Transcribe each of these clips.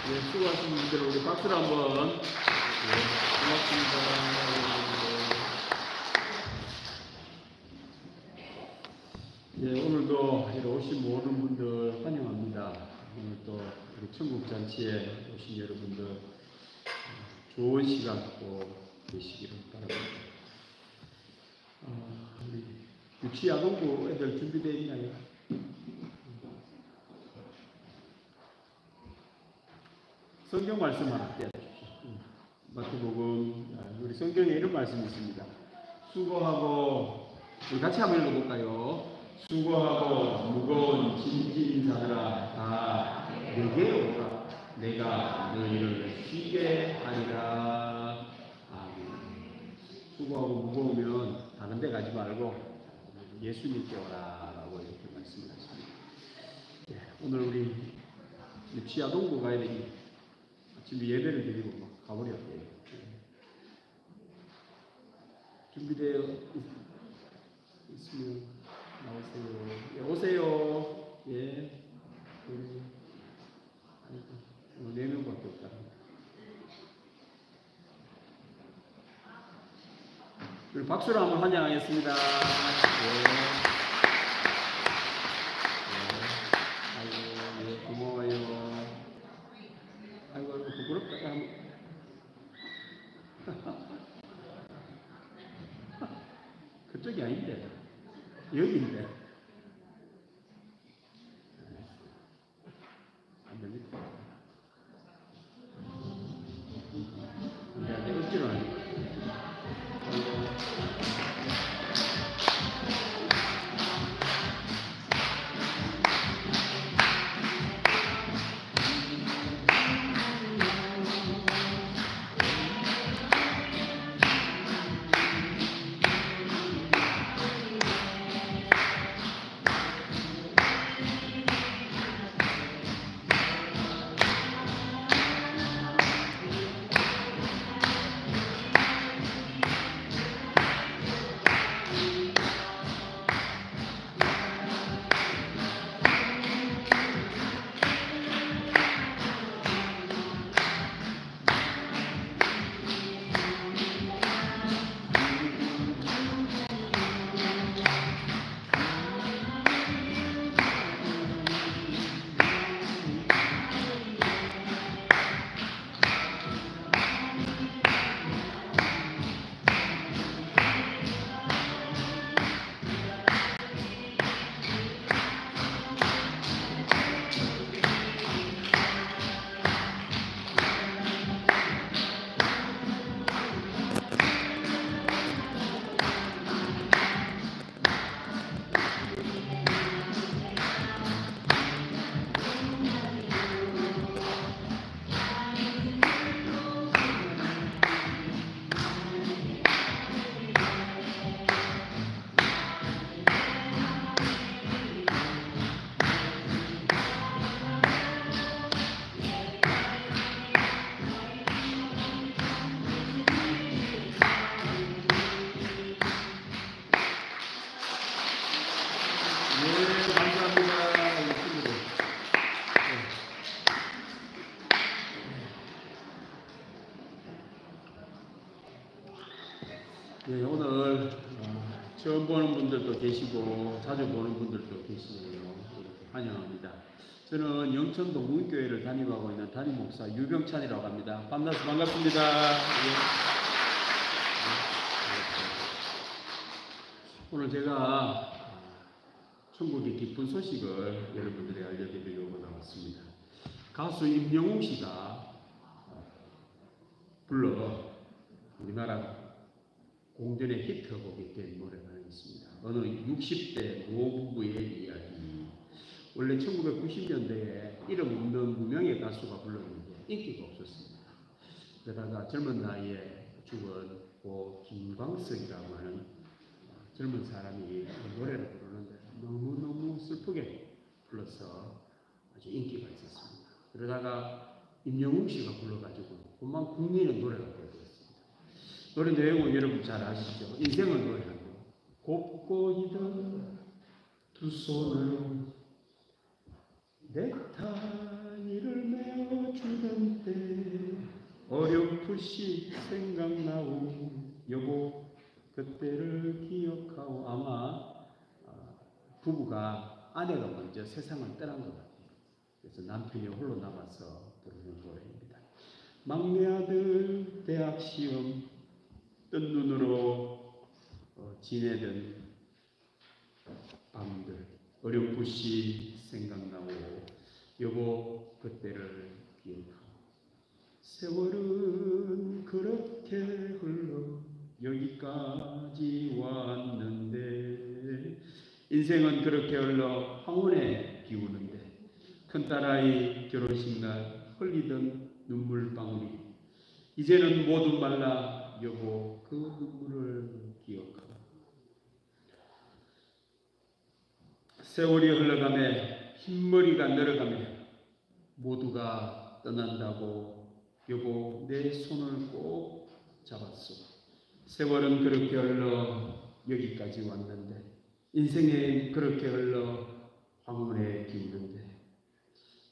예, 수고하신 분들 우리 박수를 한번. 예, 고맙습니다. 예, 오늘도 이렇게 오신 모든 분들 환영합니다. 오늘 또 우리 천국 잔치에 오신 여러분들 좋은 시간 갖고 계시기를 바랍니다. 우리 유치아동부 애들 준비되어 있나요? 성경 말씀 하나 띄워주십시오. 마태복음, 우리 성경에 이런 말씀이 있습니다. 수고하고, 우리 같이 한번 읽어볼까요? 수고하고 무거운 짐 지는 자들아 다 내게 오라. 내가 너희를 쉬게 하리라. 아멘. 수고하고 무거우면 다른 데 가지 말고 예수님께 오라라고 이렇게 말씀하십니다. 예, 오늘 우리 지하동부 가야 되니 지금 예배를 드리고 막 가버렸대요. 준비되어 있으면 나오세요. 예, 오세요. 예. 아이고, 4명밖에 없다. 우리 박수로 한번 환영하겠습니다. 예. 아이고, 예, 고마워요. 아이고, 부끄럽다. 그쪽이 아닌데. 여기인데. 안 됩니다. 근데 억지로 하는 거예요. 네, 오늘 처음 보는 분들도 계시고 자주 보는 분들도 계시네요. 환영합니다. 저는 영천 동문교회를 담임하고 있는 담임 목사 유병찬이라고 합니다. 만나서 반갑습니다. 예. 오늘 제가 천국의 기쁜 소식을 여러분들에게 알려드리려고 나왔습니다. 가수 임영웅 씨가 불러 우리나라 공전의 히트곡이 된 노래가 있습니다. 어느 60대 노부부의 이야기. 원래 1990년대에 이름 없는 무명의 가수가 불렀는데 인기가 없었습니다. 그러다가 젊은 나이에 죽은 고 김광석이라고 하는 젊은 사람이 노래를 부르는데 너무너무 슬프게 불러서 아주 인기가 있었습니다. 그러다가 임영웅 씨가 불러가지고 그만 국민의 노래가 되었습니다. 노래 내용은 여러분 잘 아시죠? 인생을 노래하고 곱고 있던 두 손으로 넥타이를 메어주던 어렴풋이 생각나오 여보 그때를 기억하오. 아마 부부가 아내가 먼저 세상을 떠난 것 같아요. 그래서 남편이 홀로 남아서 부르는 노래입니다. 막내 아들 대학 시험 뜬 눈으로 지내던 밤들 어렴풋이 생각나오 여보 그때를 기억하오. 세월은 그렇게 흘러 여기까지 왔는데 인생은 그렇게 흘러 황혼에 비우는데 큰딸아이 결혼식날 흘리던 눈물방울이 이제는 모두 말라 여보 그 눈물을 기억하오. 세월이 흘러가며 흰머리가 늘어가며 모두가 떠난다고 여보 내 손을 꼭 잡았소. 세월은 그렇게 흘러 여기까지 왔는데 인생에 그렇게 흘러 황혼에 비우는데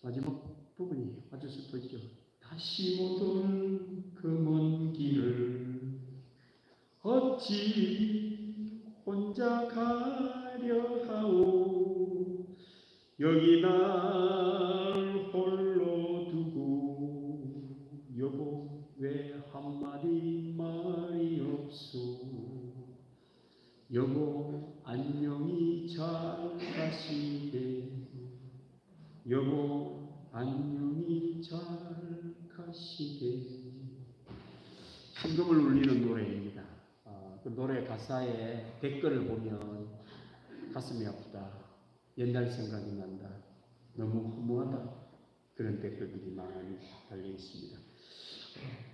마지막 부분이 아주 슬프죠. 다시 못 올 그 먼 길을 어찌 혼자 가려 하오. 여기 날 홀로 두고 여보 왜 한마디 말이 없소. 여보 안녕히 잘 가시게 여보 안녕히 잘 가시게. 심금을 울리는 노래입니다. 그 노래 가사에 댓글을 보면 가슴이 아프다, 옛날 생각이 난다, 너무 허무하다 그런 댓글들이 많이 달려 있습니다.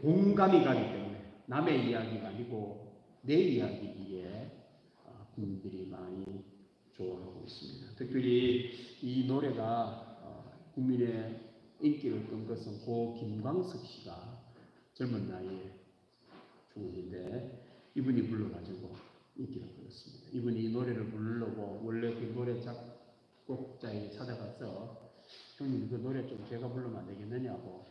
공감이 가기 때문에 남의 이야기가 아니고 내 이야기기에 국민들이 많이 좋아하고 있습니다. 특별히 이 노래가 국민의 인기를 끈 것은 고 김광석 씨가 젊은 나이에 죽었는데 이분이 불러가지고 인기를 끌었습니다. 이분이 이 노래를 부르려고 원래 그 노래 작곡자에게 찾아가서 형님 그 노래 좀 제가 부르면 안 되겠느냐고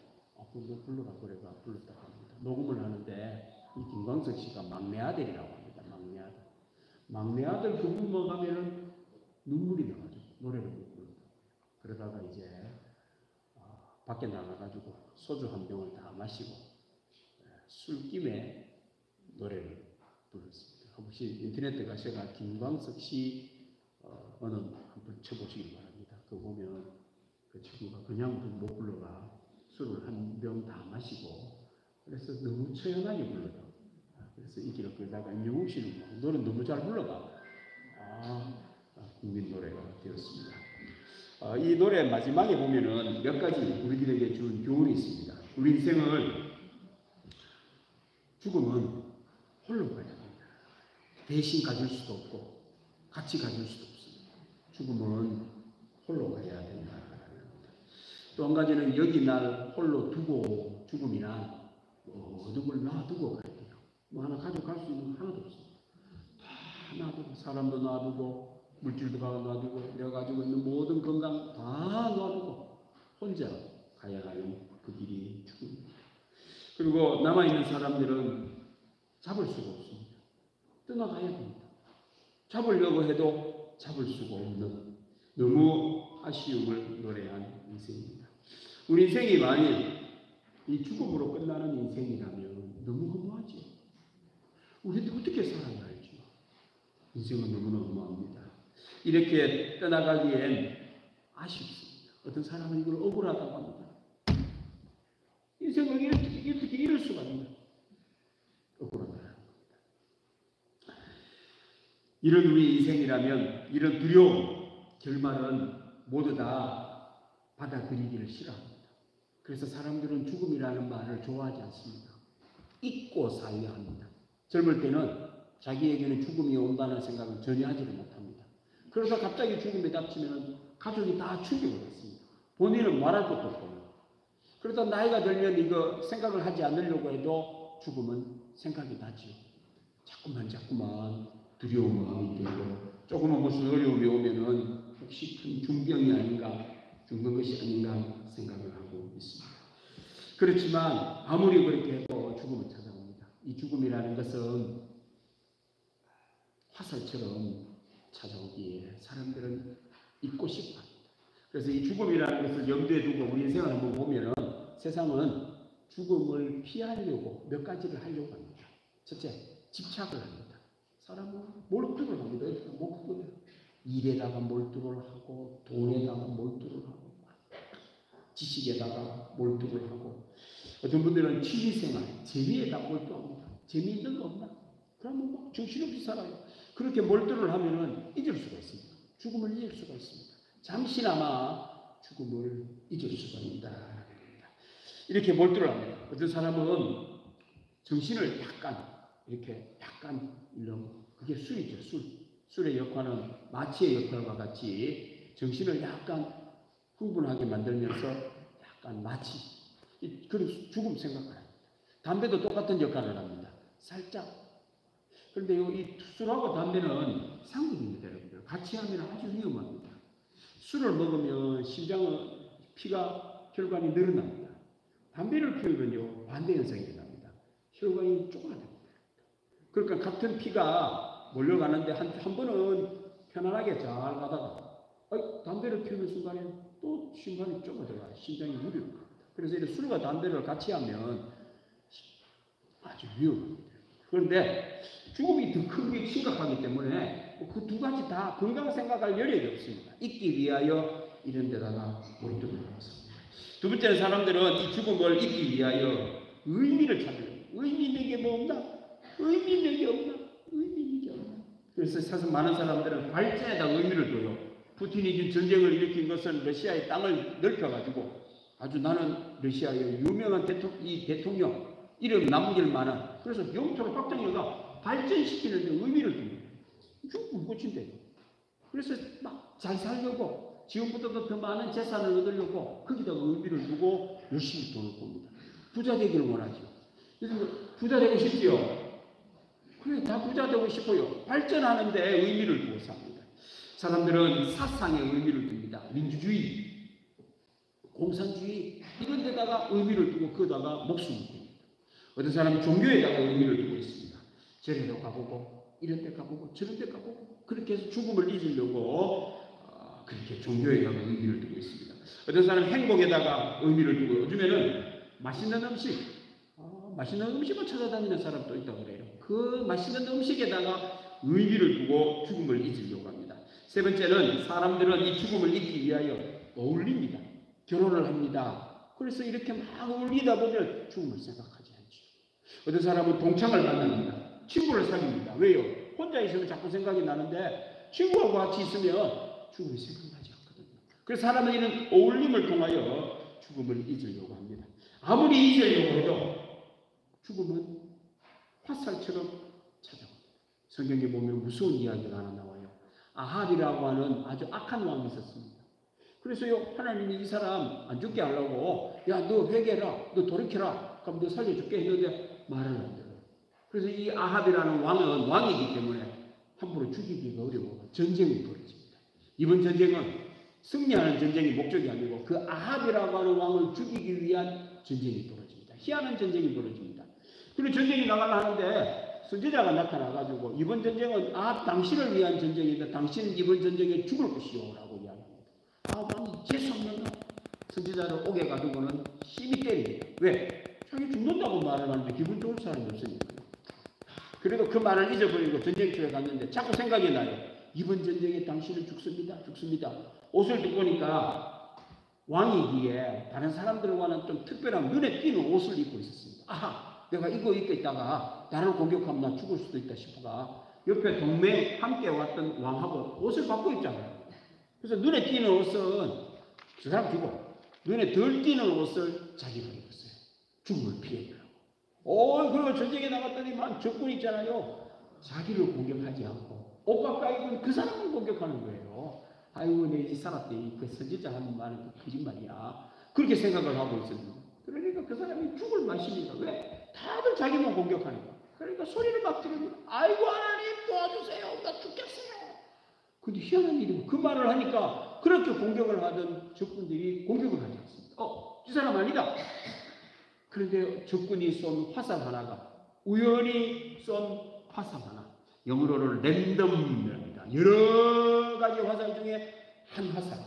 그거 불러라 그래가 불렀다고 합니다. 녹음을 하는데 이 김광석 씨가 막내 아들이라고 합니다. 막내 아들. 막내 아들 그 부모 가면은 눈물이 나가지고 노래를 못 부른다. 그러다가 이제 밖에 나가가지고 소주 한 병을 다 마시고 술김에 노래를 불렀습니다. 혹시 인터넷에 가셔가 김광석 씨 한번 쳐보시기 바랍니다. 그거 보면 그 친구가 그냥 못 불러가 술을 한 병 다 마시고 그래서 너무 처연하게 불러요. 그래서 인기를 끌다가 임영웅 씨는 노래 너무 잘 불러가 국민 노래가 되었습니다. 이 노래 마지막에 보면은 몇 가지 우리들에게 준 교훈이 있습니다. 우리 인생을 죽음은 홀로 가야 됩니다. 대신 가질 수도 없고 같이 가질 수도 없습니다. 죽음은 홀로 가야 된다. 또 한 가지는 여기 날 홀로 두고 죽음이란 모든 걸 놔두고 가야 돼요. 뭐 하나 가져갈 수 있는 거 하나도 없습니다. 다 놔두고 사람도 놔두고 물질도 놔두고 내가 가지고 있는 모든 건강 다 놔두고 혼자 가야 하는 그 길이 죽음입니다. 그리고 남아있는 사람들은 잡을 수가 없습니다. 떠나가야 됩니다. 잡으려고 해도 잡을 수가 없는 너무 아쉬움을 노래한 인생입니다. 우리 인생이 만일 이 죽음으로 끝나는 인생이라면 너무 허무하죠. 우리도 어떻게 살아야 할지. 인생은 너무나 허무합니다. 이렇게 떠나가기엔 아쉽습니다. 어떤 사람은 이걸 억울하다고 합니다. 인생을 이렇게 이럴 수가 있나? 억울하다. 이런 우리 인생이라면 이런 두려움, 결말은 모두 다 받아들이기를 싫어합니다. 그래서 사람들은 죽음이라는 말을 좋아하지 않습니다. 잊고 살려 합니다. 젊을 때는 자기에게는 죽음이 온다는 생각을 전혀 하지를 못합니다. 그래서 갑자기 죽음에 닥치면 가족이 다 충격을 받습니다. 본인은 말할 것도 없고. 그러다 나이가 들면 이거 생각을 하지 않으려고 해도 죽음은 생각이 나죠. 자꾸만 두려운 마음이 들고 조금만 무슨 어려움이 오면은 혹시 큰 중병이 아닌가, 죽는 것이 아닌가 생각을 하고 있습니다. 그렇지만 아무리 그렇게 해도 죽음은 찾아옵니다. 이 죽음이라는 것은 화살처럼 찾아오기에 사람들은 잊고 싶어 합니다. 그래서 이 죽음이라는 것을 염두에 두고 우리 인생을 한번 보면은 세상은 죽음을 피하려고 몇 가지를 하려고 합니다. 첫째, 집착을 합니다. 사람은 몰두를 합니다. 목표를 일에다가 몰두를 하고 돈에다가 몰두를 하고 지식에다가 몰두를 하고 어떤 분들은 취미생활, 재미에다 몰두합니다. 재미있는 거 없나? 그러면 막 정신없이 살아요. 그렇게 몰두를 하면은 잊을 수가 있습니다. 죽음을 잊을 수가 있습니다. 잠시나마 죽음을 잊을 수가 있다. 이렇게 몰두를 합니다. 어떤 사람은 정신을 약간 그게 술이죠. 술의 역할은 마취의 역할과 같이 정신을 약간 흥분하게 만들면서 약간 마취 그런 죽음 생각을 합니다. 담배도 똑같은 역할을 합니다. 살짝. 그런데 이 술하고 담배는 상극입니다, 여러분들. 같이 하면 아주 위험합니다. 술을 먹으면 피가 혈관이 늘어납니다. 담배를 피우면요 반대 현상이 일어납니다. 혈관이 쪼그라듭니다. 그러니까 같은 피가 몰려가는데 한 번은 편안하게 잘 가다가 담배를 피우는 순간에 또 심장이 좁아져가 심장이 무료합니다. 그래서 이렇게 술과 담배를 같이 하면 아주 위험합니다. 그런데 죽음이 더 큰 게 심각하기 때문에 그 두 가지 다 건강 생각할 여력이 없습니다. 잊기 위하여 이런 데다가 몰두를 합니다. 두 번째는 사람들은 이 죽음을 잊기 위하여 의미를 찾으려고. 의미 있는 게 뭐 없나? 의미 있는 게 없나? 의미 있는 게 없나? 그래서 사실 많은 사람들은 발전에다 의미를 둬요. 푸틴이 지금 전쟁을 일으킨 것은 러시아의 땅을 넓혀가지고 아주 나는 러시아의 유명한 대통령 이름 남길 만한 그래서 영토를 확장해가 발전시키는 데 의미를 둡니다. 죽음 끝인데. 그래서 막 잘 살려고 지금보다도 더 많은 재산을 얻으려고 거기다가 의미를 두고 열심히 돈을 봅니다. 부자 되기를 원하죠. 그래서 부자 되고 싶지요. 그래 다 부자 되고 싶어요. 발전하는데 의미를 두고 삽니다. 사람들은 사상에 의미를 둡니다. 민주주의, 공산주의 이런 데다가 의미를 두고 거기다가 목숨을 둡니다. 어떤 사람은 종교에다가 의미를 두고 있습니다. 절에도 가보고 이런 데 가보고 저런 데 가보고 그렇게 해서 죽음을 잊으려고 그렇게 종교에다가 의미를 두고 있습니다. 어떤 사람은 행복에다가 의미를 두고 요즘에는 맛있는 음식을 찾아다니는 사람도 있다고 그래요. 그 맛있는 음식에다가 의미를 두고 죽음을 잊으려고 합니다. 세 번째는 사람들은 이 죽음을 잊기 위하여 어울립니다. 결혼을 합니다. 그래서 이렇게 막 어울리다 보면 죽음을 생각하지 않죠. 어떤 사람은 동창을 만납니다. 친구를 사귀입니다. 왜요? 혼자 있으면 자꾸 생각이 나는데 친구하고 같이 있으면 죽음이 생각나지 않거든요. 그래서 사람은 이런 어울림을 통하여 죽음을 잊으려고 합니다. 아무리 잊으려고 해도 죽음은 화살처럼 찾아옵니다. 성경에 보면 무서운 이야기가 하나 나와요. 아합이라고 하는 아주 악한 왕이 있었습니다. 그래서요 하나님이 이 사람 안 죽게 하려고 야 너 회개해라 너 돌이켜라 그럼 너 살려줄게 했는데 말을 안 들어요. 그래서 이 아합이라는 왕은 왕이기 때문에 함부로 죽이기가 어려워 전쟁이 벌어집니다. 이번 전쟁은 승리하는 전쟁이 목적이 아니고 그 아합이라고 하는 왕을 죽이기 위한 전쟁이 벌어집니다. 희한한 전쟁이 벌어집니다. 그리고 전쟁이 나가려 하는데 선지자가 나타나가지고 이번 전쟁은 아합 당신을 위한 전쟁인데 당신은 이번 전쟁에 죽을 것이요 라고 이야기합니다. 아합이 재수없는가? 선지자를 오게 가지고는 심히 때립니다. 왜? 자기 죽는다고 말을 하는데 기분 좋을 사람이 없으니까. 그래도 그 말을 잊어버리고 전쟁터에 갔는데 자꾸 생각이 나요. 이번 전쟁에 당신은 죽습니다. 옷을 듣고 보니까 왕이기에 다른 사람들과는 좀 특별한 눈에 띄는 옷을 입고 있었습니다. 아하, 내가 이거 입고 있다가 나를 공격하면 나 죽을 수도 있다 싶어가 옆에 동맹 함께 왔던 왕하고 옷을 바꿔 입잖아요. 그래서 눈에 띄는 옷은 저 사람 주고 눈에 덜 띄는 옷을 자기가 입었어요. 죽음을 피해주려고. 그리고 전쟁에 나갔더니만 적군 있잖아요. 자기를 공격하지 않고 옷 바꿔 입은 그 사람을 공격하는 거예요. 아이고 내 이제 살았대. 그 선지자 하는 말은 거짓말이야. 그렇게 생각을 하고 있습니다. 그러니까 그 사람이 죽을 맛입니다. 왜? 다들 자기만 공격하니까. 그러니까 소리를 막 지르면 아이고 하나님 도와주세요. 나 죽겠어요. 근데 희한한 일이고 그 말을 하니까 그렇게 공격을 하던 적군들이 공격을 하지 않습니다. 이 사람 아니다. 그런데 적군이 쏜 화살 하나가, 우연히 쏜 화살 하나, 영어로는 랜덤이랍니다. 여러 가지 화살 중에 한 화살,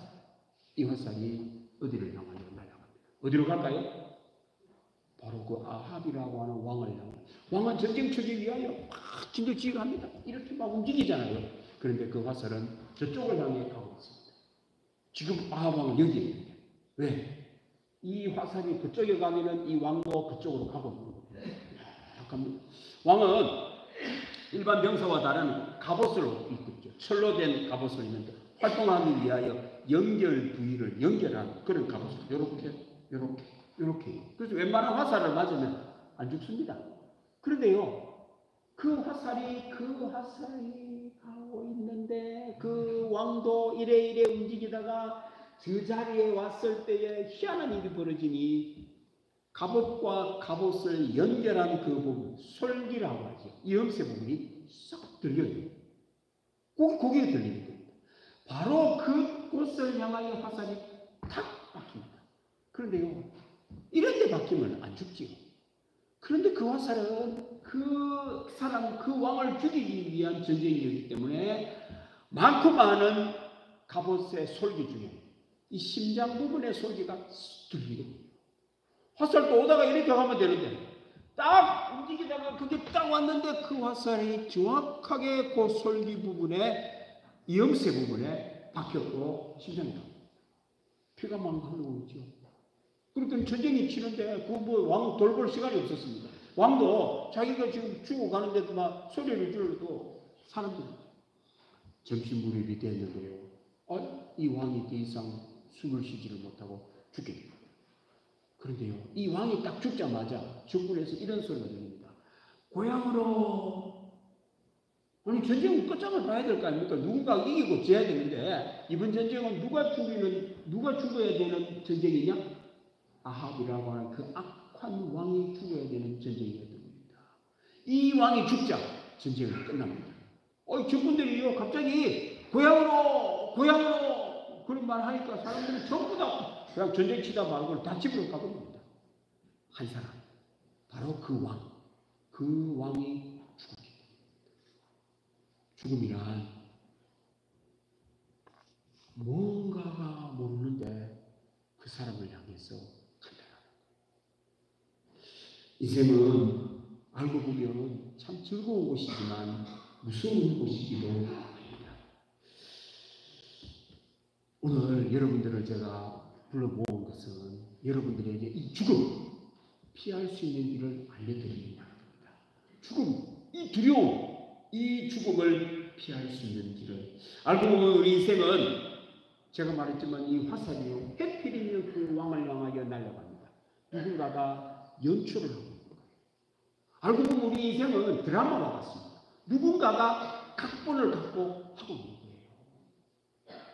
이 화살이 어디를 향하여 날아갑니다. 어디로 갈까요? 바로 그 아합이라고 하는 왕을 향하여. 왕은 전쟁 처리 위하여 막 진격지휘를 합니다. 이렇게 막 움직이잖아요. 그런데 그 화살은 저쪽을 향해 가고 있습니다. 지금 아합 왕은 여기에 있는데 왜? 이 화살이 그쪽에 가면은 이 왕도 그쪽으로 가고 있는 겁니다. 잠깐만. 왕은 일반 병사와 다른 갑옷을 입고 있죠. 철로 된 갑옷을 입는데 활동하기 위하여 연결 부위를 연결한 그런 갑옷을 이렇게. 그래서 웬만한 화살을 맞으면 안 죽습니다. 그런데요, 그 화살이 가고 있는데 그 왕도 이래 움직이다가 그 자리에 왔을 때에 희한한 일이 벌어지니 갑옷과 갑옷을 연결한 그 부분, 솔기라고 하죠. 이 염세 부분이 싹 들려요. 고개가 들리는 겁니다. 바로 그곳을 향하여 화살이 탁 박힙니다. 그런데요, 이런 데 박히면 안 죽지요. 그런데 그 화살은 그 사람, 그 왕을 죽이기 위한 전쟁이었기 때문에 많고 많은 갑옷의 솔기 중에 이 심장 부분의 솔기가 들리거든요. 화살도 오다가 이렇게 가면 되는데 딱 움직이다가 그게 딱 왔는데 그 화살이 정확하게 그 솔기 부분에, 이 염세 부분에 박혔고 심장이 나옵니다. 피가 막 흐르고 있죠. 그러니까 전쟁이 치는데 그 왕 돌볼 시간이 없었습니다. 왕도 자기가 지금 죽어가는데도 막 소리를 질러도 사람들이 점심무렵이 됐는데요. 이 왕이 더 이상 숨을 쉬지를 못하고 죽게 됩니다. 그런데요, 이 왕이 딱 죽자마자 적군에서 이런 소리가 들립니다. 고향으로. 아니, 전쟁은 끝장을 봐야 될 거 아닙니까? 누군가 이기고 져야 되는데 이번 전쟁은 누가 죽어야 되는 전쟁이냐? 아합이라고 하는 그 악한 왕이 죽어야 되는 전쟁이었던 겁니다. 이 왕이 죽자 전쟁은 끝납니다. 적군들이요, 갑자기 고향으로 그런 말 하니까 사람들이 전부 다 그냥 전쟁 치다 말고 다 집으로 가버립니다. 한 사람, 바로 그 왕이 죽었기 때문에. 죽음이란 뭔가가 모르는데 그 사람을 향해서 간다라는 거예요. 인생은 알고 보면 참 즐거운 곳이지만 무서운 곳이기도 합니다. 오늘 여러분들을 제가 불러 모은 것은 여러분들에게 이 죽음 피할 수 있는 길을 알려드리는 말입니다. 죽음, 이 두려움, 이 죽음을 피할 수 있는 길을. 알고 보면 우리 인생은 제가 말했지만 이 화살이요, 해필이면 그 왕을 향하여 날아갑니다. 누군가가 연출을 하고 있는 거예요. 알고 보면 우리 인생은 드라마와 같습니다. 누군가가 각본을 갖고 하고 있는 거예요.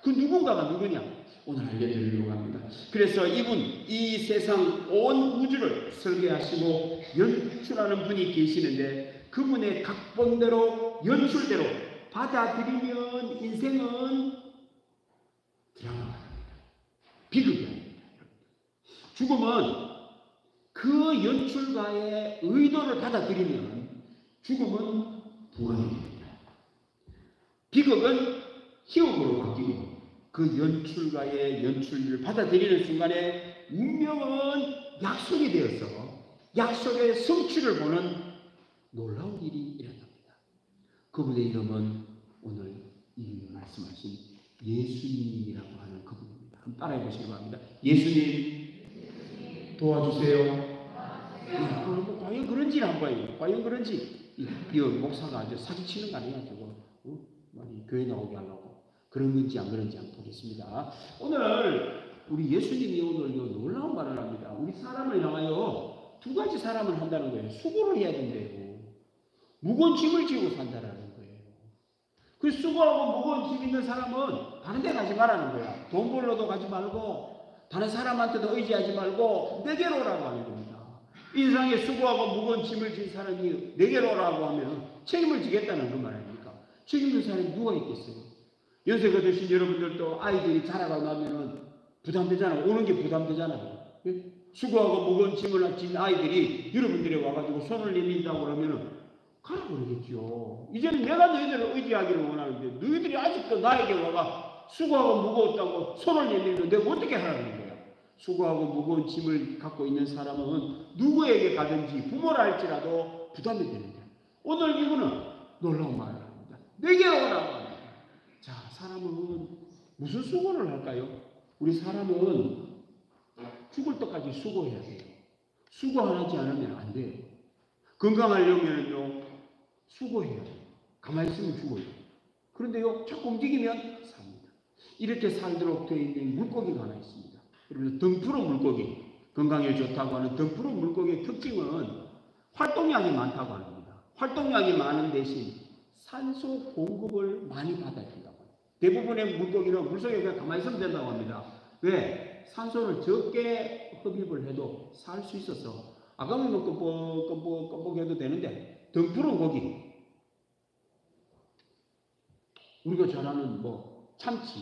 그 누군가가 누구냐? 오늘 알려드리려고 합니다. 그래서 이 세상 온 우주를 설계하시고 연출하는 분이 계시는데 그분의 각본대로 연출대로 받아들이면 인생은 드라마가 됩니다. 비극이 아닙니다. 죽음은 그 연출가의 의도를 받아들이면 죽음은 부활이 됩니다. 비극은 희곡으로 바뀌고 그 연출가의 연출을 받아들이는 순간에 운명은 약속이 되어서 약속의 성취를 보는 놀라운 일이 일어납니다. 그분의 이름은 오늘 이 말씀하신 예수님이라고 하는 그분입니다. 한번 따라해 보시기 바랍니다. 예수님 도와주세요. 과연 그런지 한번, 과연 그런지 이 목사가 아주 사기치는 거 아니야 저거? 많이 교회 나오게 하려고. 그런 건지 안 그런지 한번 보겠습니다. 오늘 우리 예수님이 오늘 놀라운 말을 합니다. 우리 사람을 향하여 두 가지 사람을 한다는 거예요. 수고를 해야 된대요. 무거운 짐을 지고 산다라는 거예요. 그 수고하고 무거운 짐 있는 사람은 다른 데 가지 말라는 거야. 돈 벌러도 가지 말고 다른 사람한테도 의지하지 말고 내게로 오라고 하는 겁니다. 이 세상에 수고하고 무거운 짐을 진 사람이 내게로 오라고 하면 책임을 지겠다는 그 말 아닙니까? 책임질 사람이 누가 있겠어요? 연세가 드신 여러분들도 아이들이 자라가 나면은 부담되잖아요. 오는 게 부담되잖아요. 수고하고 무거운 짐을 진 아이들이 여러분들이 와가지고 손을 내민다고 그러면은 가라 그러겠죠. 이제는 내가 너희들을 의지하기를 원하는데 너희들이 아직도 나에게 와가 수고하고 무거웠다고 손을 내밀는데 내가 어떻게 하라는 거야. 수고하고 무거운 짐을 갖고 있는 사람은 누구에게 가든지 부모라 할지라도 부담이 되는데 오늘 이분은 놀라운 말을 합니다. 내게 오라고 합니다. 자, 사람은 무슨 수고를 할까요? 우리 사람은 죽을 때까지 수고해야 돼요. 수고 안 하지 않으면 안 돼요. 건강하려면요 수고해야 돼요. 가만히 있으면 죽어요. 그런데요 자꾸 움직이면 삽니다. 이렇게 살도록 되어 있는 물고기가 하나 있습니다. 여러분 등푸른 물고기, 건강에 좋다고 하는 등푸른 물고기의 특징은 활동량이 많다고 합니다. 활동량이 많은 대신 산소 공급을 많이 받아야 된다고 합니다. 대부분의 물고기는 물속에 그냥 가만히 있으면 된다고 합니다. 왜? 산소를 적게 흡입을 해도 살 수 있어서 아까는 껌뻑 해도 되는데 등푸른 고기 우리가 잘 아는 참치,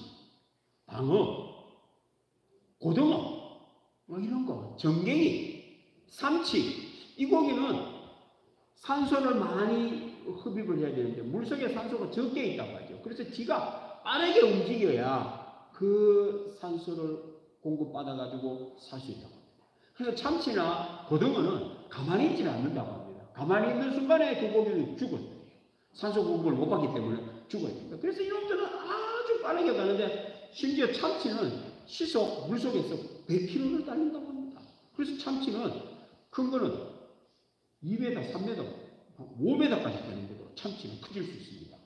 방어, 고등어 이런 거, 정갱이, 삼치 이 고기는 산소를 많이 흡입을 해야 되는데 물속에 산소가 적게 있다고 하죠. 그래서 지가 빠르게 움직여야 그 산소를 공급받아가지고 살 수 있다고 합니다. 그래서 참치나 고등어는 가만히 있지는 않는다고 합니다. 가만히 있는 순간에 그 고기는 죽어요. 산소 공급을 못 받기 때문에 죽어야 됩니다. 그래서 이놈들은 아주 빠르게 가는데 심지어 참치는 시속 물속에서 100km를 달린다고 합니다. 그래서 참치는 큰 거는 2m, 3m, 5m까지 되는데도 참치는 커질 수 있습니다.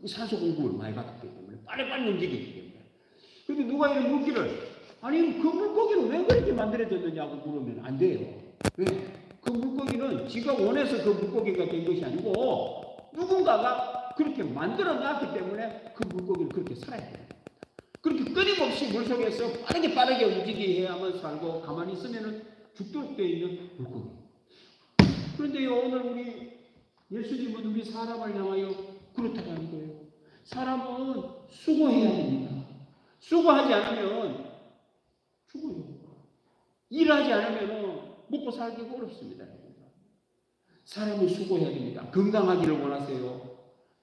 산소 공급을 많이 받기 때문에 빨리 움직이기 때문에. 그런데 누가 이런 물기를 아니 그 물고기는 왜 그렇게 만들어졌느냐고 물으면 안 돼요. 왜? 그 물고기는 지가 원해서 그 물고기가 된 것이 아니고 누군가가 그렇게 만들어 놨기 때문에 그 물고기는 그렇게 살아야 됩니다. 그렇게 끊임없이 물속에서 빠르게 움직여야만 살고 가만히 있으면 죽도록 되어 있는 물고기. 그런데요 오늘 우리 예수님은 우리 사람을 향하여 그렇다는 거예요. 사람은 수고해야 됩니다. 수고하지 않으면 죽어요. 일하지 않으면 먹고 살기가 어렵습니다. 사람은 수고해야 됩니다. 건강하기를 원하세요.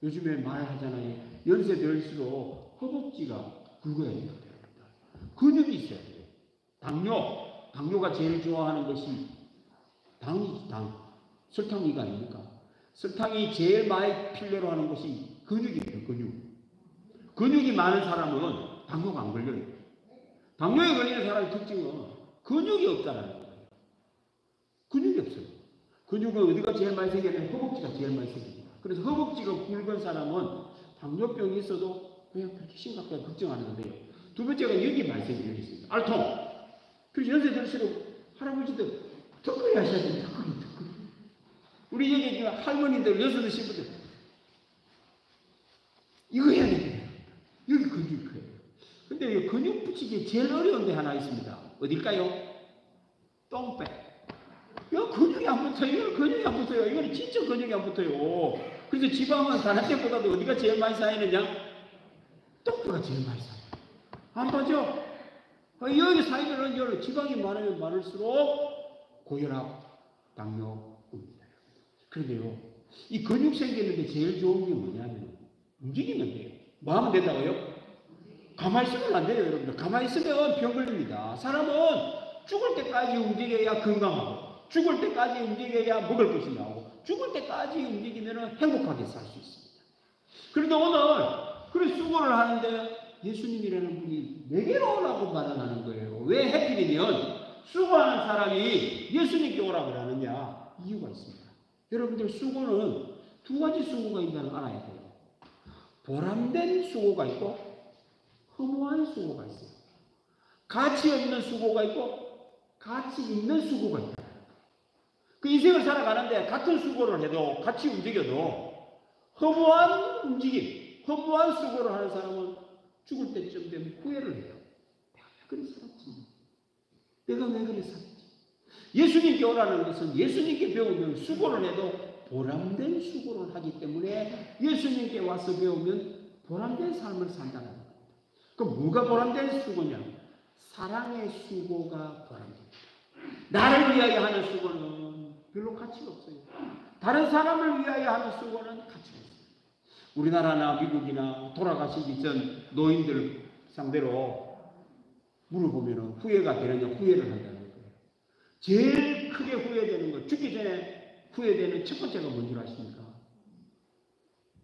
요즘에 말하잖아요. 연세 들수록 허벅지가 굵어야 됩니다. 근육이 있어야 돼요. 당뇨가 제일 좋아하는 것이 당이지, 설탕이가 아닙니까? 설탕이 제일 많이 필요로 하는 것이 근육이에요. 근육이 많은 사람은 당뇨가 안 걸려요. 당뇨에 걸리는 사람의 특징은 근육이 없다는 거예요. 근육이 없어요. 근육은 어디가 제일 많이 생기냐면 허벅지가 제일 많이 생깁니다. 그래서 허벅지가 굵은 사람은 당뇨병이 있어도 그냥 그렇게 심각하게 걱정 안 하는데요. 두 번째가 여기 많이 생기는 게 있습니다. 알통. 그래서 연세 들수록 할아버지들 턱걸이 하셔야 돼요. 턱걸이. 우리 여기 할머니들 여섯 드신 분들 이거 해야 돼요. 여기 근육이 커요. 근데 이 근육 붙이기 제일 어려운 데 하나 있습니다. 어딜까요? 똥배. 이거 근육이 안 붙어요. 이거는 진짜 근육이 안 붙어요. 그래서 지방은 다른 때보다도 어디가 제일 많이 쌓이느냐? 똥배가 제일 많이 쌓여요. 안 봐죠? 여기 쌓이면 지방이 많으면 많을수록 고혈압, 당뇨입니다. 그런데요, 이 근육 생기는데 제일 좋은 게 뭐냐면 움직이면 돼요. 뭐 하면 된다고요? 가만히 있으면 안 돼요, 여러분들. 가만히 있으면 병 걸립니다. 사람은 죽을 때까지 움직여야 건강하고, 죽을 때까지 움직여야 먹을 것이 나오고, 죽을 때까지 움직이면 행복하게 살 수 있습니다. 그런데 오늘 그런 수고를 하는데 예수님이라는 분이 내게로 오라고 말하는 거예요. 왜 해필이면 수고하는 사람이 예수님께 오라고 하느냐? 이유가 있습니다. 여러분들 수고는 두 가지 수고가 있다는 걸 알아야 돼요. 보람된 수고가 있고 허무한 수고가 있어요. 가치 없는 수고가 있고 가치 있는 수고가 있다. 그 인생을 살아가는데 같은 수고를 해도 같이 움직여도 허무한 움직임, 허무한 수고를 하는 사람은 죽을 때쯤 되면 후회를 해요. 내가 왜 그래 살았지? 내가 왜 그래 살았지? 예수님께 오라는 것은 예수님께 배우면 수고를 해도 보람된 수고를 하기 때문에 예수님께 와서 배우면 보람된 삶을 산다는 겁니다. 그럼 뭐가 보람된 수고냐? 사랑의 수고가 보람됩니다. 나를 위하여 하는 수고는 별로 가치가 없어요. 다른 사람을 위하여 하는 수고는 가치가 있어요. 우리나라나 미국이나 돌아가시기 전 노인들 상대로 물어보면 후회가 되느냐, 후회를 한다는 거예요. 제일 크게 후회되는 거, 죽기 전에 후회되는 첫 번째가 뭔지 아십니까?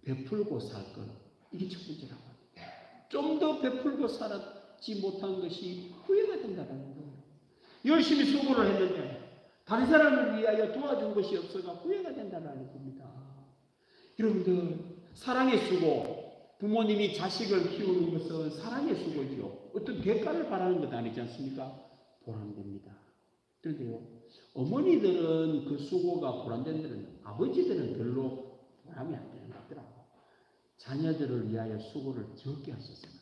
베풀고 살 것. 이게 첫 번째라고 합니다. 좀 더 베풀고 살았지 못한 것이 후회가 된다는 거예요. 열심히 수고를 했는데 다른 사람을 위하여 도와준 것이 없어가 후회가 된다는 겁니다. 여러분들, 사랑의 수고, 부모님이 자식을 키우는 것은 사랑의 수고죠. 어떤 대가를 바라는 것 아니지 않습니까? 보람됩니다. 그런데요, 어머니들은 그 수고가 보람된다는, 아버지들은 별로 보람이 안 되는 것 같더라고요. 자녀들을 위하여 수고를 적게 하셨어요.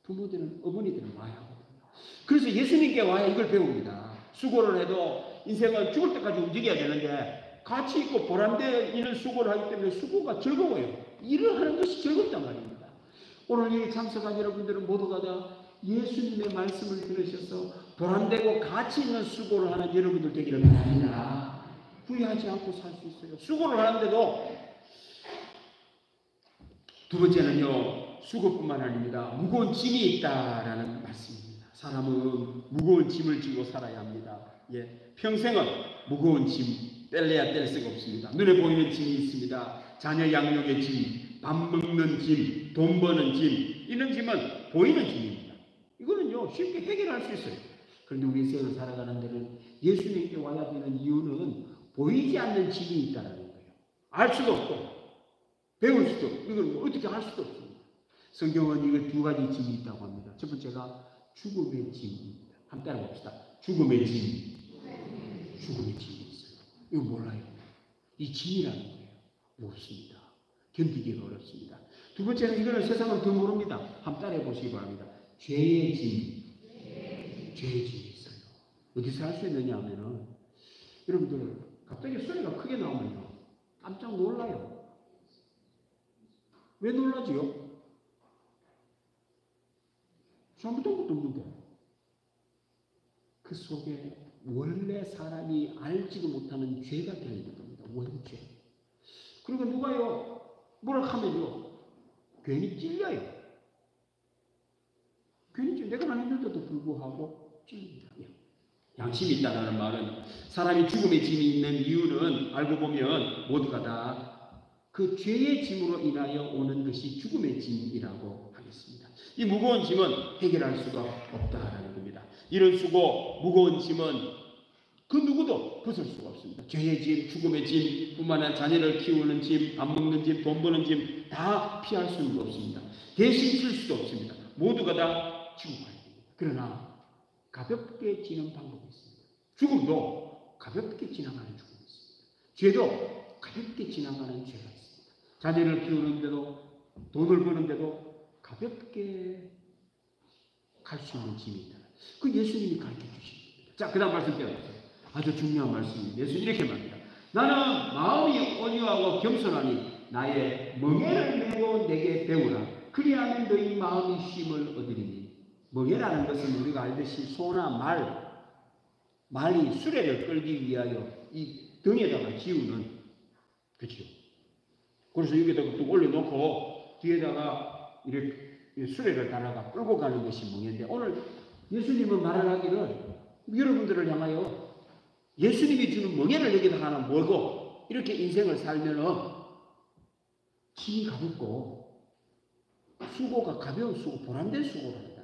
부모들은, 어머니들은 와야 하거든요. 그래서 예수님께 와야 이걸 배웁니다. 수고를 해도 인생을 죽을 때까지 움직여야 되는데 가치 있고 보람되는 수고를 하기 때문에 수고가 즐거워요. 일을 하는 것이 즐겁단 말입니다. 오늘 여기 참석한 여러분들은 모두가 다 예수님의 말씀을 들으셔서 보람되고 가치 있는 수고를 하는 여러분들 되기를 바랍니다. 후회하지 않고 살 수 있어요. 수고를 하는데도 두 번째는요, 수고뿐만 아닙니다. 무거운 짐이 있다라는 말씀입니다. 사람은 무거운 짐을 지고 살아야 합니다. 예, 평생은 무거운 짐 뗄래야 뗄 수가 없습니다. 눈에 보이는 짐이 있습니다. 자녀 양육의 짐, 밥 먹는 짐, 돈 버는 짐. 이런 짐은 보이는 짐입니다. 이거는요, 쉽게 해결할 수 있어요. 그런데 우리 인생을 살아가는 데는 예수님께 와야 되는 이유는 보이지 않는 짐이 있다는 거예요. 알 수도 없고 배울 수도 없고 이걸 어떻게 할 수도 없습니다. 성경은 이거 두 가지 짐이 있다고 합니다. 첫 번째가 죽음의 짐입니다. 한번 따라봅시다. 죽음의 짐. 죽음의 짐이 있어요. 이거 몰라요. 이 짐이라는 거예요. 모릅니다. 견디기가 어렵습니다. 두 번째는 이거는 세상은 더 모릅니다. 한번 따라해 보시기 바랍니다. 죄의 짐. 죄의 짐이 있어요. 어디서 할 수 있느냐 하면은 여러분들 갑자기 소리가 크게 나오면요. 깜짝 놀라요. 왜 놀라지요? 잘못한 것도 없는데. 그 속에 원래 사람이 알지도 못하는 죄가 들어있는 겁니다. 원죄. 그리고 누가요, 뭐라 하면요, 괜히 찔려요. 괜히 찔려. 내가 안 했는데도 불구하고 찔립니다. 양심이 있다는 말은 사람이 죽음의 짐이 있는 이유는 알고 보면 모두가 다 그 죄의 짐으로 인하여 오는 것이 죽음의 짐이라고 하겠습니다. 이 무거운 짐은 해결할 수가 없다라는 겁니다. 이런 수고, 무거운 짐은 그 누구도 벗을 수가 없습니다. 죄의 짐, 죽음의 짐, 뿐만 아니라 자녀를 키우는 짐, 밥 먹는 짐, 돈 버는 짐 다 피할 수는 없습니다. 대신 질 수도 없습니다. 모두가 다 지고 가야 됩니다. 그러나 가볍게 지는 방법이 있습니다. 죽음도 가볍게 지나가는 죽음이 있습니다. 죄도 가볍게 지나가는 죄가 있습니다. 자녀를 키우는데도 돈을 버는데도 가볍게 갈 수 있는 짐이 있다. 그 예수님이 가르쳐 주신 겁니다. 자, 그 다음 말씀 배워보세요. 아주 중요한 말씀입니다. 예수님 이렇게 말합니다. 나는 마음이 온유하고 겸손하니 나의 멍에를 메고 내게 배우라. 그리하면 너희 마음이 쉼을 얻으리니. 멍에라는 것은 우리가 알듯이 소나 말이 수레를 끌기 위하여 이 등에다가 지우는, 그렇죠. 그래서 여기다가 또 올려놓고 뒤에다가 이렇게 수레를 달아가 끌고 가는 것이 멍에인데, 오늘 예수님은 말을 하기를 여러분들을 향하여 예수님이 주는 멍에를 여기다 하나 몰고 이렇게 인생을 살면은 힘이 가볍고 수고가 가벼운 수고, 보람된 수고를 한다는 겁니다.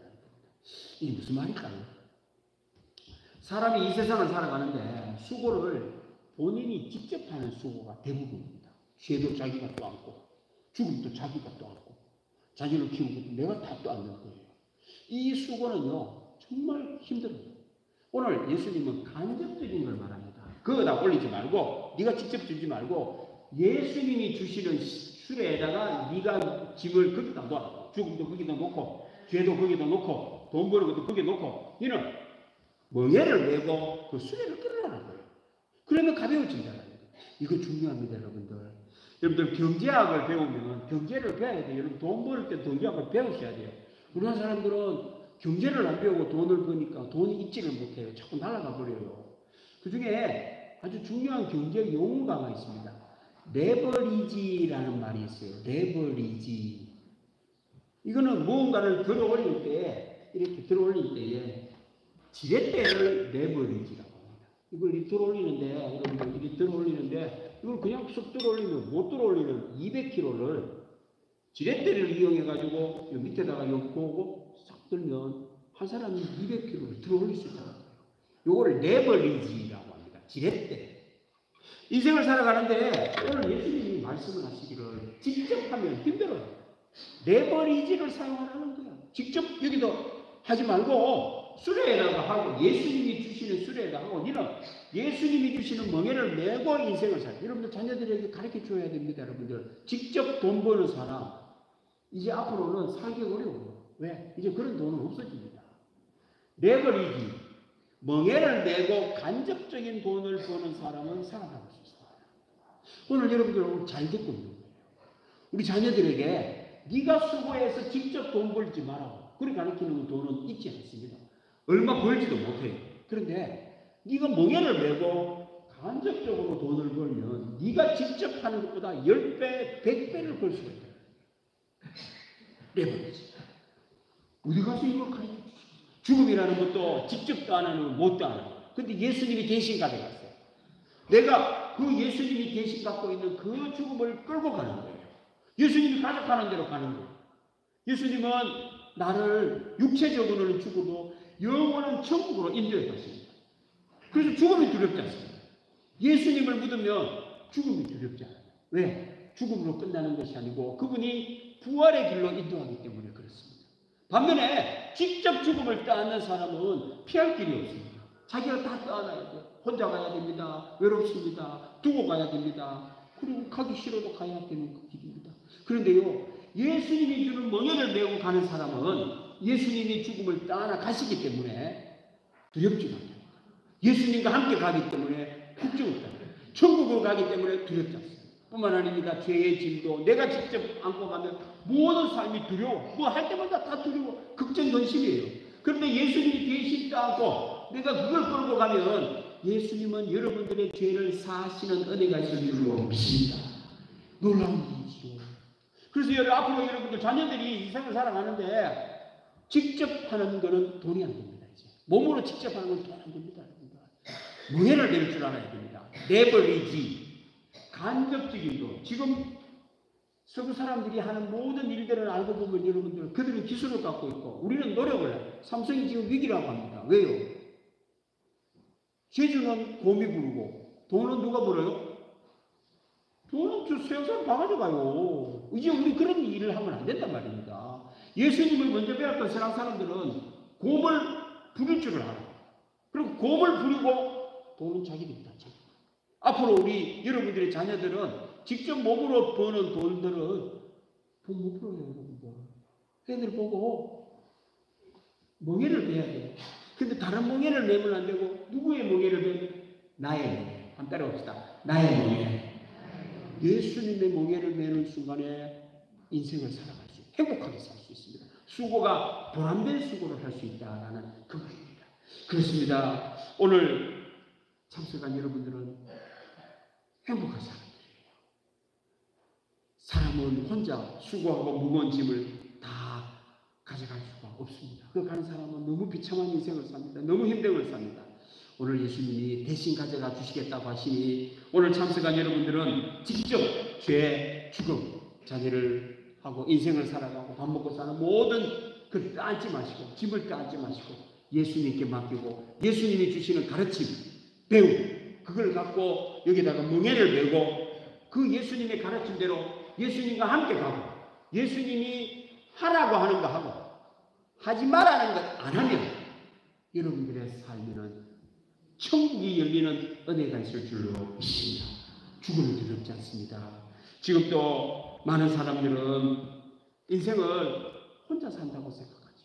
이게 무슨 말일까요? 사람이 이 세상을 살아가는데 수고를 본인이 직접 하는 수고가 대부분입니다. 죄도 자기가 또 안고 죽음도 자기가 또 안고 자녀를 키우는 것도 내가 다 또 안는 거예요. 이 수고는요 정말 힘들어요. 오늘 예수님은 간접적인 걸 말합니다. 그거다 올리지 말고, 네가 직접 주지 말고 예수님이 주시는 수레에다가 네가 짐을 거기다 놓아. 죽음도 거기다 놓고 죄도 거기다 놓고 돈 버는 것도 거기다 놓고 너는 멍에를 메고 그 수레를 끌어라는 거예요. 그러면 가벼워진다는 거예요. 이거 중요합니다, 여러분들. 여러분들 경제학을 배우면 경제를 배워야 돼요. 여러분 돈 벌 때 경제학을 배우셔야 돼요. 우리나라 사람들은 경제를 안 배우고 돈을 버니까 돈이 있지를 못해요. 자꾸 날아가 버려요. 그 중에 아주 중요한 경제 용어가 있습니다. 레버리지라는 말이 있어요. 레버리지. 이거는 무언가를 들어 올릴 때, 이렇게 들어 올릴 때에 지렛대를 레버리지라고 합니다. 이걸 들어 올리는데, 여러분들 들어 올리는데, 이걸 그냥 쑥 들어 올리면 못 들어 올리는 200kg를 지렛대를 이용해가지고 밑에다가 보고 싹 들면 한 사람이 200kg를 들어 올릴 수 있다는 거예요. 요걸 레버리지라고 합니다. 지렛대. 인생을 살아가는데 오늘 예수님이 말씀을 하시기를 직접 하면 힘들어요. 레버리지를 사용하라는 거야. 직접 여기도 하지 말고 수레에다가 하고 예수님이 주시는 수레에다가 하고 니는 예수님이 주시는 멍에를 메고 인생을 살아요. 여러분들 자녀들에게 가르쳐 줘야 됩니다. 여러분들 직접 돈 버는 사람 이제 앞으로는 살기 어려워요. 왜? 이제 그런 돈은 없어집니다. 레버리지 멍에를 메고 간접적인 돈을 버는 사람은 살아갈 수 있어요. 오늘 여러분들 잘 듣고 있는 거예요. 우리 자녀들에게 네가 수고해서 직접 돈 벌지 마라. 그렇게 가르치는 돈은 있지 않습니다. 얼마 벌지도 못해요. 그런데 네가 멍에를 메고 간접적으로 돈을 벌면 네가 직접 하는 것보다 10배, 100배를 벌 수가 있어요. 레버리지. 어디 가서 이걸 가르쳐 주시죠. 죽음이라는 것도 직접도 안 하는 못도 안 하는. 근데 예수님이 대신 가져갔어요. 내가 그 예수님이 대신 갖고 있는 그 죽음을 끌고 가는 거예요. 예수님이 가져가는 대로 가는 거예요. 예수님은 나를 육체적으로는 죽어도 영원한 천국으로 인도해 갔습니다. 그래서 죽음이 두렵지 않습니다. 예수님을 믿으면 죽음이 두렵지 않아요. 왜? 죽음으로 끝나는 것이 아니고 그분이 부활의 길로 인도하기 때문에 그렇습니다. 반면에 직접 죽음을 떠안는 사람은 피할 길이 없습니다. 자기가 다 떠안아야 돼요. 혼자 가야 됩니다. 외롭습니다. 두고 가야 됩니다. 그리고 가기 싫어도 가야 되는 그 길입니다. 그런데요, 예수님이 주는 멍에를 메고 가는 사람은 예수님이 죽음을 떠안아 가시기 때문에 두렵지 않아요. 예수님과 함께 가기 때문에 걱정 없다. 천국으로 가기 때문에 두렵지 않습니다. 뿐만 아닙니다. 죄의 짐도 내가 직접 안고 가면 모든 삶이 두려워. 뭐 할 때마다 다 두려워. 걱정근심이에요. 그런데 예수님이 대신 떠안고 내가 그걸 끌고 가면 예수님은 여러분들의 죄를 사하시는 은혜가 있을 줄로 믿습니다. 놀라운 일이죠. 그래서 앞으로 여러분들 자녀들이 인생을 살아가는데 직접 하는 거는 돈이 안 됩니다. 이제. 몸으로 직접 하는 건 돈 안 됩니다. 멍에를 낼 줄 알아야 됩니다. 레버리지. 간접적인 돈. 지금 서구 사람들이 하는 모든 일들을 알고 보면 여러분들 그들은 기술을 갖고 있고 우리는 노력을 해요. 삼성이 지금 위기라고 합니다. 왜요? 제주는 곰이 부르고 돈은 누가 벌어요? 돈은 저 서양 사람 다 가져가요. 이제 우리 그런 일을 하면 안 된단 말입니다. 예수님을 먼저 배웠던 서양 사람들은 곰을 부릴 줄을 알아요. 그리고 곰을 부리고 돈은 자기들이 다 자기. 앞으로 우리 여러분들의 자녀들은 직접 몸으로 버는 돈들은 돈 못 벌어요, 여러분들. 애들 보고 멍에를 베야 돼요. 근데 다른 멍에를 내면 안 되고 누구의 멍에를 베면 나의 멍에. 한번 따라봅시다. 나의 멍에. 예수님의 멍에를 메는 순간에 인생을 살아갈 수, 행복하게 살 수 있습니다. 수고가 보람된 수고를 할 수 있다라는 그 말입니다. 그렇습니다. 오늘 참석한 여러분들은 행복한 사람들이에요. 사람은 혼자 수고하고 무거운 짐을 다 가져갈 수가 없습니다. 그 가는 사람은 너무 비참한 인생을 삽니다. 너무 힘든 걸 삽니다. 오늘 예수님이 대신 가져가 주시겠다고 하시니 오늘 참석한 여러분들은 직접 죄, 죽음, 자녀를 하고 인생을 살아가고 밥 먹고 사는 모든 그 떠안지 마시고 짐을 떠안지 마시고 예수님께 맡기고 예수님이 주시는 가르침, 배움 그걸 갖고 여기다가 멍에를 메고 그 예수님의 가르침대로 예수님과 함께 가고 예수님이 하라고 하는 거 하고 하지 말라는 것 안 하면 여러분들의 삶에는 천국이 열리는 은혜가 있을 줄로 믿습니다. 죽음이 두렵지 않습니다. 지금 또 많은 사람들은 인생을 혼자 산다고 생각하죠.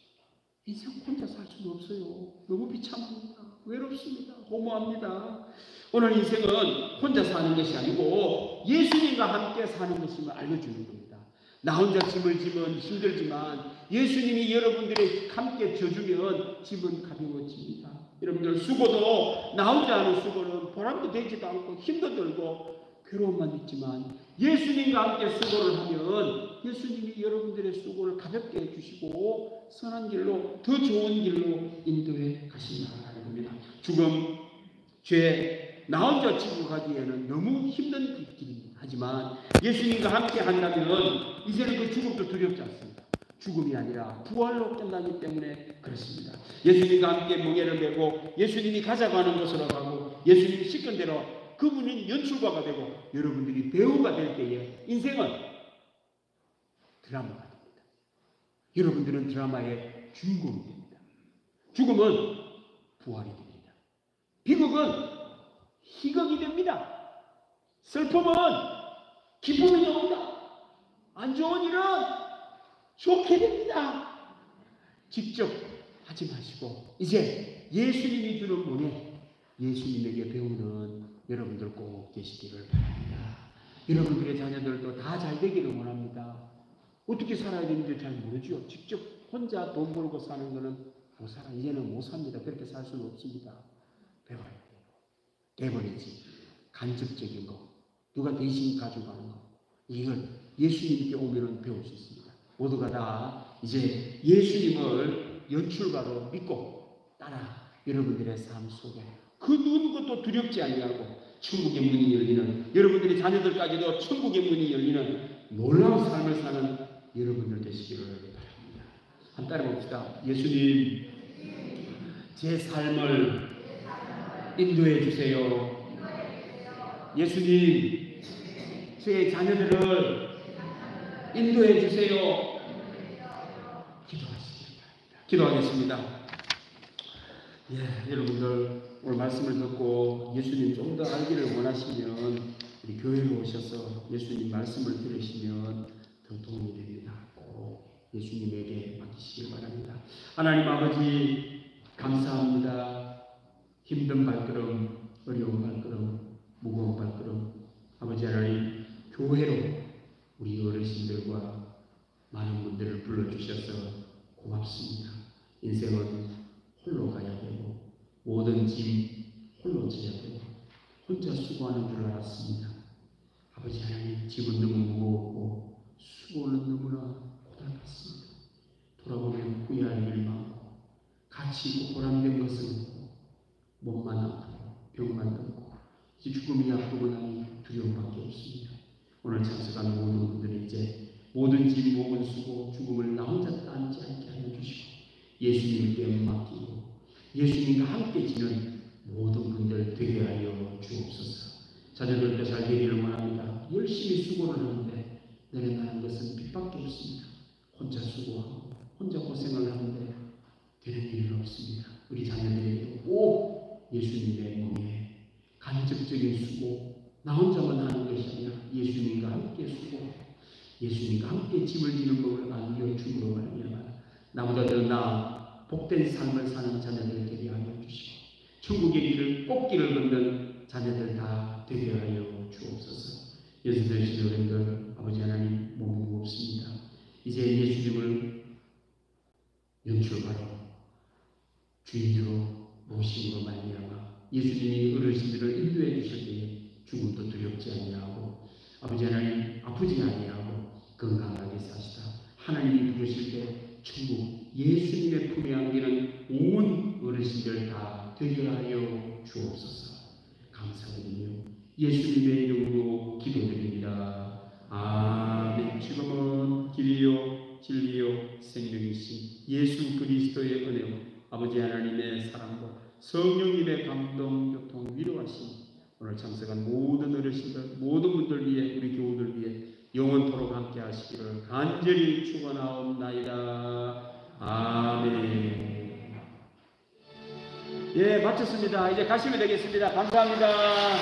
인생 혼자 살 수는 없어요. 너무 비참합니다. 외롭습니다. 고무합니다. 오늘 인생은 혼자 사는 것이 아니고 예수님과 함께 사는 것임을 알려주는 겁니다. 나 혼자 짐을 지면 힘들지만 예수님이 여러분들이 함께 져주면 짐은 가벼워집니다. 여러분들 수고도 나 혼자 하는 수고는 보람도 되지도 않고 힘도 들고 괴로움만 있지만 예수님과 함께 수고를 하면 예수님이 여러분들의 수고를 가볍게 해주시고 선한 길로 더 좋은 길로 인도해 가신다는 겁니다. 죽음, 죄, 나 혼자 지고 가기에는 너무 힘든 길입니다. 하지만 예수님과 함께 한다면 이제는 그 죽음도 두렵지 않습니다. 죽음이 아니라 부활로 끝나기 때문에 그렇습니다. 예수님과 함께 멍에를 메고 예수님이 가자고 하는 곳으로 가고 예수님이 시킨 대로 그분이 연출가가 되고 여러분들이 배우가 될 때에 인생은 드라마가 됩니다. 여러분들은 드라마의 주인공이 됩니다. 죽음은 부활이 됩니다. 비극은 희극이 됩니다. 슬픔은 기쁨이 됩니다. 안 좋은 일은 좋게 됩니다. 직접 하지 마시고 이제 예수님이 주는 문에 예수님에게 배우는 여러분들 꼭 계시기를 바랍니다. 여러분들의 자녀들도 다 잘 되기를 원합니다. 어떻게 살아야 되는지 잘 모르죠. 직접 혼자 돈 벌고 사는 거는 못 살아. 이제는 못 삽니다. 그렇게 살 수는 없습니다. 배워야 돼요. 돼버리지. 간접적인 거, 누가 대신 가져가는 거, 이걸 예수님께 오면 배울 수 있습니다. 모두가 다 이제 예수님을 연출가로 믿고 따라 여러분들의 삶 속에 그 누구도 두렵지 아니하고 천국의 문이 열리는, 여러분들의 자녀들까지도 천국의 문이 열리는 놀라운 삶을 사는 여러분들 되시기를 바랍니다. 한 따라 봅시다. 예수님, 제 삶을 인도해 주세요. 예수님, 제 자녀들을 인도해 주세요. 기도하시기 바랍니다. 기도하겠습니다. 예, 여러분들 오늘 말씀을 듣고 예수님 좀 더 알기를 원하시면 우리 교회로 오셔서 예수님 말씀을 들으시면 더 도움이 됩니다. 꼭 예수님에게 맡기시길 바랍니다. 하나님 아버지 감사합니다. 힘든 발걸음, 어려운 발걸음, 무거운 발걸음, 아버지 하나님 교회로 우리 어르신들과 많은 분들을 불러주셔서 고맙습니다. 인생은 홀로 가야 되고 모든 짐 홀로 져야 되고 혼자 수고하는 줄 알았습니다. 아버지 하나님 집은 너무 무겁고 수고는 너무나 고달팠습니다. 돌아보면 후회할 일이 많고 가치 있고 보람된 것은 없고 몸만 아프고 병만 들고 이제 죽음이 앞두고 나니 두려움밖에 없습니다. 오늘 참석한 모든 분들이 이제 모든 짐 모든 수고 죽음을 나 혼자 따지 않게 하여 주시고 예수님께 맡기고 예수님과 함께 지는 모든 분들 되게 하여 주옵소서. 자녀들도 잘 되기를 원합니다. 열심히 수고를 하는데 내려가는 것은 빚밖에 없습니다. 혼자 수고하고 혼자 고생을 하는데 되는 일은 없습니다. 우리 자녀들에게도 꼭 예수님의 몸에 간접적인 수고, 나 혼자만 하는 것이 아니라 예수님과 함께 수고, 예수님과 함께 짐을 지는 법을 알려줌으로 말미암아 나보다 더 나아 복된 삶을 사는 자녀들 되게 하여 주시고 천국의 길을 꽃길을 걷는 자녀들 다 되게 하여 주옵소서. 예수 되신 여러분들 아버지 하나님 몸이 무겁습니다. 이제 예수님을 연출가로 주인으로 모심으로 말미암아 예수님이 어르신들을 인도해 주실 때에 죽음도 두렵지 아니하고 아버지 하나님 아프지 아니하고 건강하게 사시다. 하나님이 부르실 때 천국 예수님의 품에 안기는 온 어르신들 다 되게 하여 주옵소서. 감사드리며 예수님의 이름으로 기도드립니다. 아멘. 지금은 길이요 진리요 생명이신 예수 그리스도의 은혜와 아버지 하나님의 사랑과 성령님의 감동 교통 위로하심 오늘 참석한 모든 어르신들 모든 분들 위해 우리 교우들 위해 영원토록 함께 하시기를 간절히 축원하옵나이다. 아멘. 예, 마쳤습니다. 이제 가시면 되겠습니다. 감사합니다.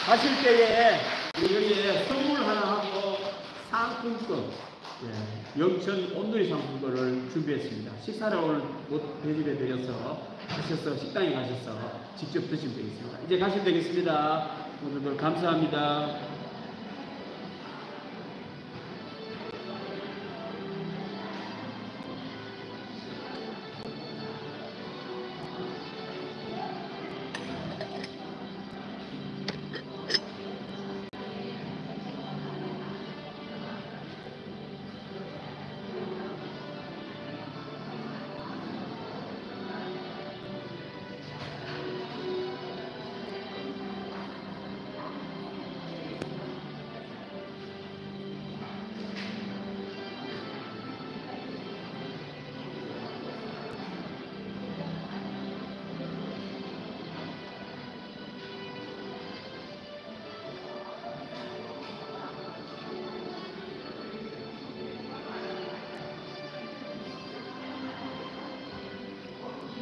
가실 때에 여기에 선물 하나 하고 상품권, 영천 온누리 상품권을 준비했습니다. 식사를 오늘 못 대접해 드려서 하셔서 식당에 가셔서 직접 드시면 되겠습니다. 이제 가시면 되겠습니다. 모두들 감사합니다.